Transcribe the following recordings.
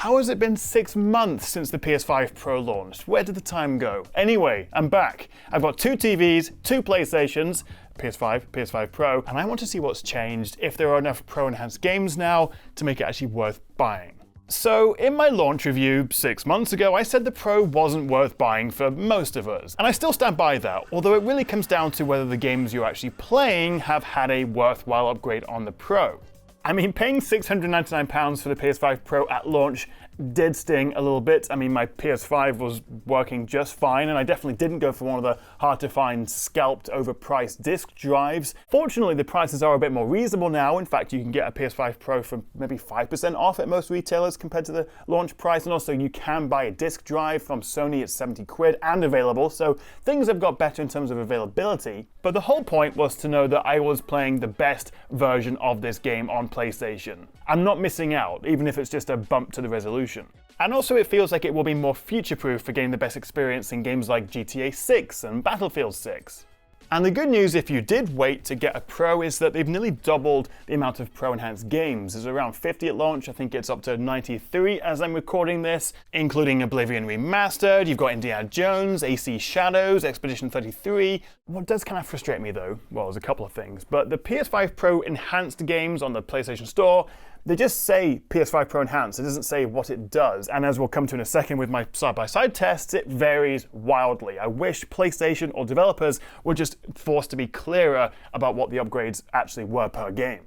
How has it been 6 months since the PS5 Pro launched? Where did the time go? Anyway, I'm back. I've got 2 TVs, 2 PlayStations, PS5, PS5 Pro, and I want to see what's changed, if there are enough Pro-enhanced games now to make it actually worth buying. So, in my launch review 6 months ago, I said the Pro wasn't worth buying for most of us. And I still stand by that, although it really comes down to whether the games you're actually playing have had a worthwhile upgrade on the Pro. I mean, paying £699 for the PS5 Pro at launch did sting a little bit. I mean, my PS5 was working just fine, and I definitely didn't go for one of the hard-to-find, scalped, overpriced disc drives. Fortunately, the prices are a bit more reasonable now. In fact, you can get a PS5 Pro for maybe 5% off at most retailers compared to the launch price, and also you can buy a disc drive from Sony at 70 quid and available, so things have got better in terms of availability. But the whole point was to know that I was playing the best version of this game on PlayStation. I'm not missing out, even if it's just a bump to the resolution. And also it feels like it will be more future-proof for getting the best experience in games like GTA 6 and Battlefield 6. And the good news if you did wait to get a Pro is that they've nearly doubled the amount of Pro-enhanced games. There's around 50 at launch, I think it's up to 93 as I'm recording this, including Oblivion Remastered, you've got Indiana Jones, AC Shadows, Expedition 33. What does kind of frustrate me though, well there's a couple of things, but the PS5 Pro enhanced games on the PlayStation Store, they just say PS5 Pro Enhanced, it doesn't say what it does, and as we'll come to in a second with my side-by-side tests, it varies wildly. I wish PlayStation or developers were just forced to be clearer about what the upgrades actually were per game.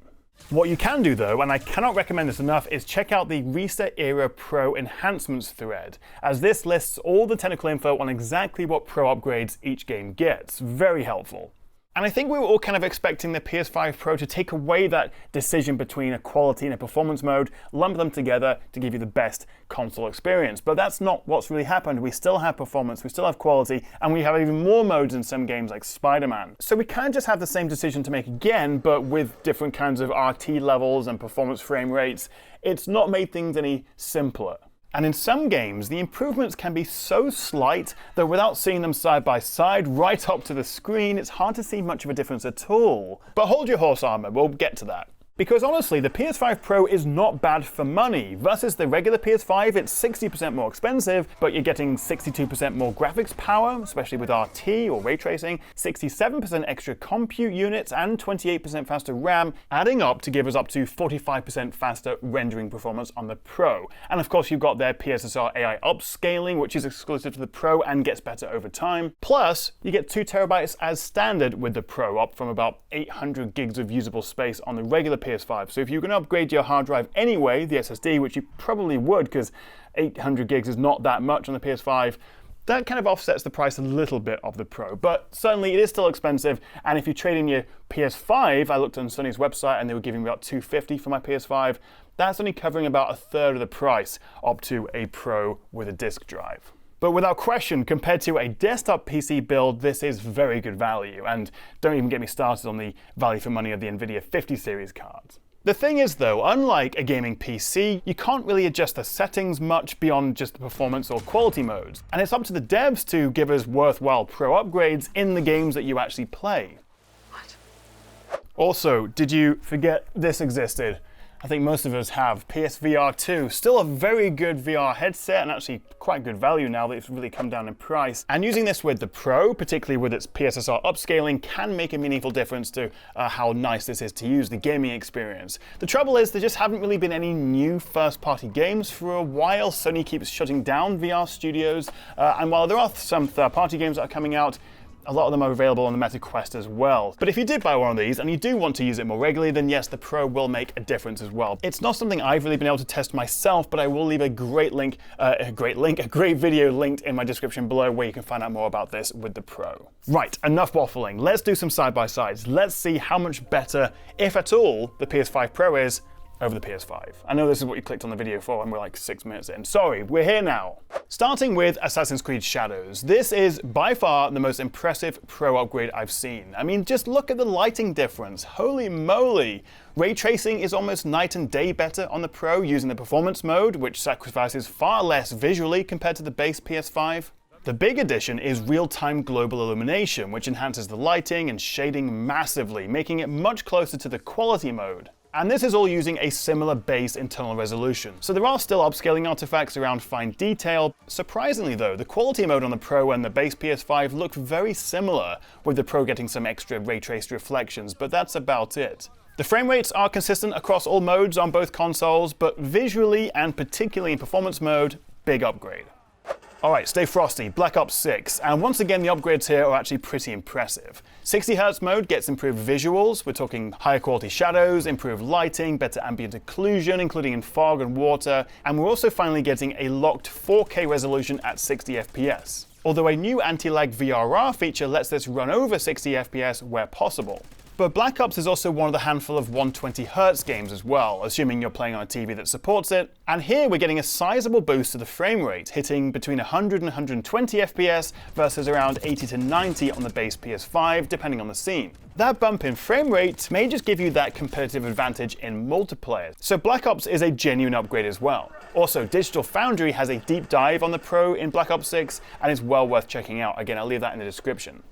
What you can do though, and I cannot recommend this enough, is check out the Reset Era Pro Enhancements thread, as this lists all the technical info on exactly what Pro upgrades each game gets. Very helpful. And I think we were all kind of expecting the PS5 Pro to take away that decision between a quality and a performance mode, lump them together to give you the best console experience. But that's not what's really happened. We still have performance, we still have quality, and we have even more modes in some games like Spiderman. So we kind of just have the same decision to make again, but with different kinds of RT levels and performance frame rates. It's not made things any simpler. And in some games, the improvements can be so slight that without seeing them side by side right up to the screen, it's hard to see much of a difference at all. But hold your horse armor, we'll get to that. Because honestly, the PS5 Pro is not bad for money. Versus the regular PS5, it's 60% more expensive, but you're getting 62% more graphics power, especially with RT or ray tracing, 67% extra compute units, and 28% faster RAM, adding up to give us up to 45% faster rendering performance on the Pro. And of course, you've got their PSVR AI upscaling, which is exclusive to the Pro and gets better over time. Plus, you get 2 terabytes as standard with the Pro, up from about 800 gigs of usable space on the regular PS5. So if you're going to upgrade your hard drive anyway, the SSD, which you probably would because 800 gigs is not that much on the PS5, that kind of offsets the price a little bit of the Pro. But certainly it is still expensive, and if you trade in your PS5, I looked on Sony's website and they were giving me about $250 for my PS5, that's only covering about a third of the price up to a Pro with a disk drive. But without question, compared to a desktop PC build, this is very good value. And don't even get me started on the value for money of the NVIDIA 50 series cards. The thing is though, unlike a gaming PC, you can't really adjust the settings much beyond just the performance or quality modes. And it's up to the devs to give us worthwhile Pro upgrades in the games that you actually play. What? Also, did you forget this existed? I think most of us have. PSVR 2, still a very good VR headset and actually quite good value now that it's really come down in price. And using this with the Pro, particularly with its PSVR upscaling, can make a meaningful difference to how nice this is to use, the gaming experience. The trouble is there just haven't really been any new first-party games for a while. Sony keeps shutting down VR studios, and while there are some third-party games that are coming out, a lot of them are available on the Meta Quest as well. But if you did buy one of these and you do want to use it more regularly, then yes, the Pro will make a difference as well. It's not something I've really been able to test myself, but I will leave a great video linked in my description below where you can find out more about this with the Pro. Right, enough waffling. Let's do some side-by-sides. Let's see how much better, if at all, the PS5 Pro is over the PS5. I know this is what you clicked on the video for and we're like 6 minutes in. Sorry, we're here now. Starting with Assassin's Creed Shadows. This is by far the most impressive Pro upgrade I've seen. I mean, just look at the lighting difference. Holy moly. Ray tracing is almost night and day better on the Pro using the performance mode, which sacrifices far less visually compared to the base PS5. The big addition is real-time global illumination, which enhances the lighting and shading massively, making it much closer to the quality mode. And this is all using a similar base internal resolution. So there are still upscaling artifacts around fine detail. Surprisingly though, the quality mode on the Pro and the base PS5 look very similar, with the Pro getting some extra ray traced reflections, but that's about it. The frame rates are consistent across all modes on both consoles, but visually and particularly in performance mode, big upgrade. Alright, stay frosty, Black Ops 6, and once again the upgrades here are actually pretty impressive. 60Hz mode gets improved visuals, we're talking higher quality shadows, improved lighting, better ambient occlusion, including in fog and water, and we're also finally getting a locked 4K resolution at 60 FPS. Although a new anti-lag VRR feature lets this run over 60 FPS where possible. But Black Ops is also one of the handful of 120Hz games as well, assuming you're playing on a TV that supports it. And here we're getting a sizable boost to the frame rate, hitting between 100 and 120 FPS versus around 80 to 90 on the base PS5, depending on the scene. That bump in frame rate may just give you that competitive advantage in multiplayer. So Black Ops is a genuine upgrade as well. Also, Digital Foundry has a deep dive on the Pro in Black Ops 6 and is well worth checking out. Again, I'll leave that in the description.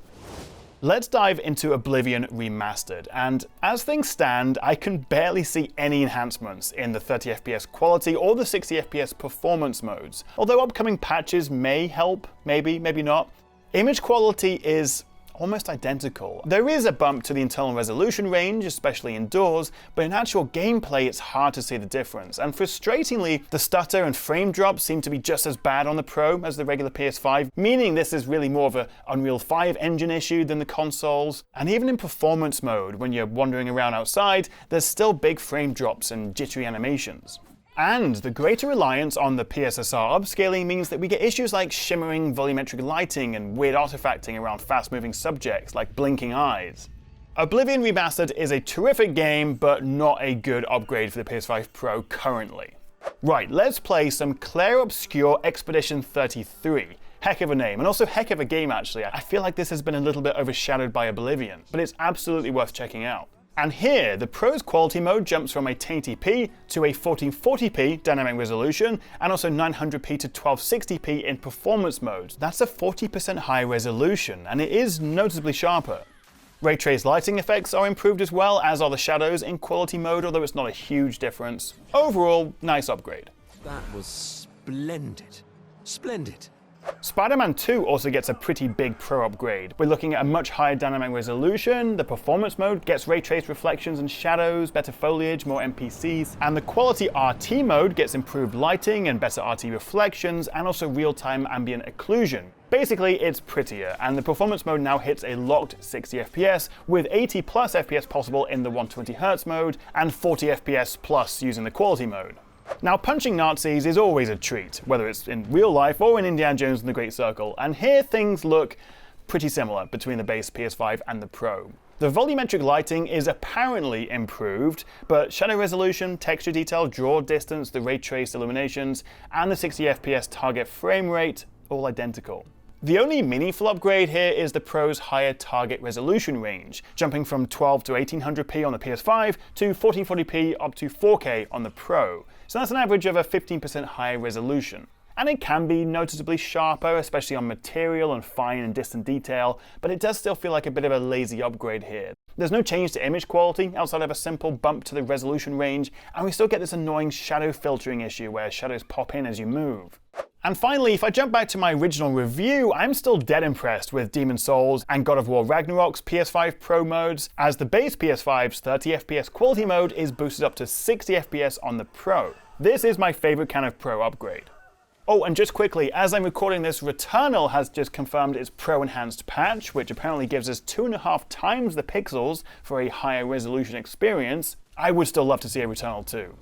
Let's dive into Oblivion Remastered, and as things stand, I can barely see any enhancements in the 30 FPS quality or the 60 FPS performance modes. Although upcoming patches may help, maybe not. Image quality is almost identical. There is a bump to the internal resolution range, especially indoors, but in actual gameplay it's hard to see the difference. And frustratingly, the stutter and frame drops seem to be just as bad on the Pro as the regular PS5, meaning this is really more of an Unreal 5 engine issue than the consoles. And even in performance mode, when you're wandering around outside, there's still big frame drops and jittery animations. And the greater reliance on the PSSR upscaling means that we get issues like shimmering volumetric lighting and weird artifacting around fast-moving subjects like blinking eyes. Oblivion Remastered is a terrific game, but not a good upgrade for the PS5 Pro currently. Right, let's play some Clair Obscur Expedition 33. Heck of a name, and also heck of a game actually. I feel like this has been a little bit overshadowed by Oblivion, but it's absolutely worth checking out. And here, the Pro's quality mode jumps from a 1080p to a 1440p dynamic resolution, and also 900p to 1260p in performance modes. That's a 40% higher resolution, and it is noticeably sharper. Ray traced lighting effects are improved as well, as are the shadows in quality mode, although it's not a huge difference. Overall, nice upgrade. That was splendid. Splendid. Spiderman 2 also gets a pretty big Pro upgrade. We're looking at a much higher dynamic resolution, the performance mode gets ray traced reflections and shadows, better foliage, more NPCs, and the quality RT mode gets improved lighting and better RT reflections, and also real-time ambient occlusion. Basically, it's prettier, and the performance mode now hits a locked 60 FPS, with 80 plus FPS possible in the 120Hz mode, and 40 FPS plus using the quality mode. Now, punching Nazis is always a treat, whether it's in real life or in Indiana Jones and the Great Circle, and here things look pretty similar between the base PS5 and the Pro. The volumetric lighting is apparently improved, but shadow resolution, texture detail, draw distance, the ray traced illuminations, and the 60 FPS target frame rate, all identical. The only meaningful upgrade here is the Pro's higher target resolution range, jumping from 12 to 1800p on the PS5 to 1440p up to 4K on the Pro. So that's an average of a 15% higher resolution. And it can be noticeably sharper, especially on material and fine and distant detail, but it does still feel like a bit of a lazy upgrade here. There's no change to image quality outside of a simple bump to the resolution range, and we still get this annoying shadow filtering issue where shadows pop in as you move. And finally, if I jump back to my original review, I'm still dead impressed with Demon's Souls and God of War Ragnarok's PS5 Pro modes, as the base PS5's 30 FPS quality mode is boosted up to 60 FPS on the Pro. This is my favorite kind of Pro upgrade. Oh, and just quickly, as I'm recording this, Returnal has just confirmed its Pro Enhanced patch, which apparently gives us 2.5 times the pixels for a higher resolution experience. I would still love to see a Returnal 2.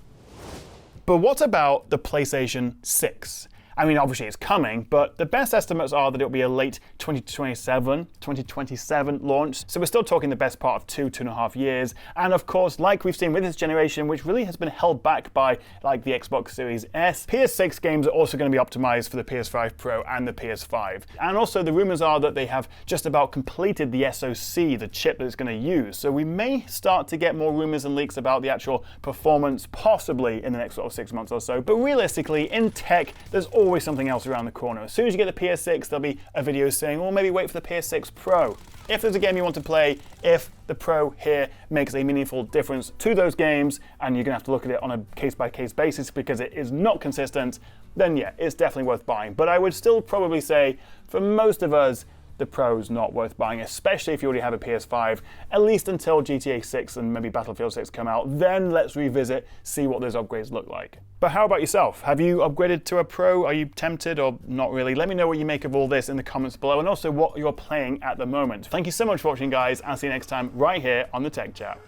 But what about the PlayStation 6? I mean, obviously it's coming, but the best estimates are that it'll be a late 2027 launch. So we're still talking the best part of 2.5 years. And of course, like we've seen with this generation, which really has been held back by like the Xbox Series S, PS6 games are also going to be optimized for the PS5 Pro and the PS5. And also the rumors are that they have just about completed the SoC, the chip that it's going to use. So we may start to get more rumors and leaks about the actual performance, possibly in the next sort of 6 months or so. But realistically, in tech, there's always always something else around the corner. As soon as you get the PS6, there'll be a video saying, or maybe wait for the PS6 Pro. If there's a game you want to play, if the Pro here makes a meaningful difference to those games, and you're gonna have to look at it on a case-by-case basis because it is not consistent, then yeah, it's definitely worth buying. But I would still probably say, for most of us, the Pro's not worth buying, especially if you already have a PS5, at least until GTA 6 and maybe Battlefield 6 come out. Then let's revisit, see what those upgrades look like. But how about yourself? Have you upgraded to a Pro? Are you tempted or not really? Let me know what you make of all this in the comments below, and also what you're playing at the moment. Thank you so much for watching, guys. I'll see you next time right here on the Tech Chat.